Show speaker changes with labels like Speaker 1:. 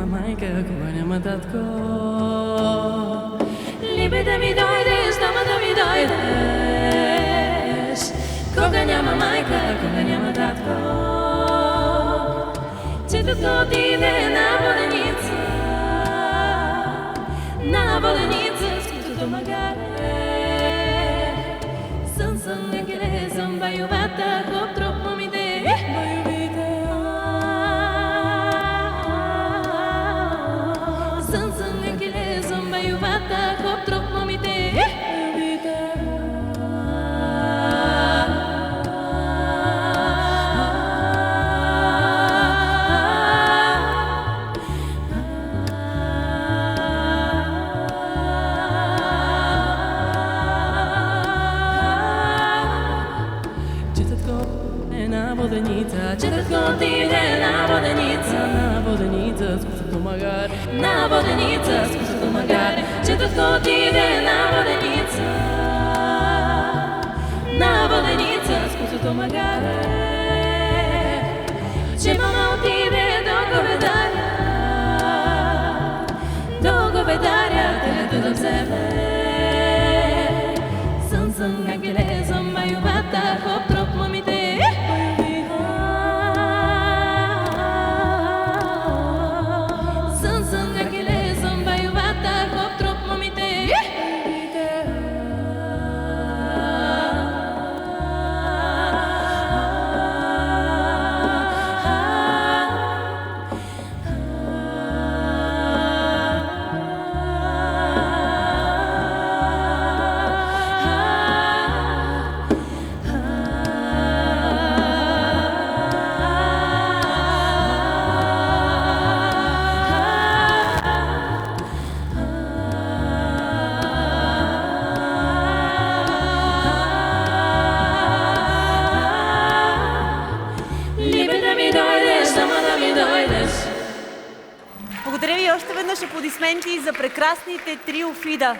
Speaker 1: няма майка, кога няма татко. Либе да ми дойдеш, дома да ми дойдеш, кога няма майка, кога няма татко. Че татко отиде на воденица, с кутото магаре. Сън не глезам, баювата, хоп троп момите, баювите. Сън не глезам, баювата, хоп троп момите, баювите. Че татко отиде на воденица, с кусото магаре. На воденица, с кусото магаре. Че татко отиде на воденица, с кусото магаре. Че мама отиде до говедаря, телето да вземе. Сън как глезам, баювата, хоп троп момите.
Speaker 2: Благодаря ви още веднъж, аплодисменти за прекрасните трио Фида.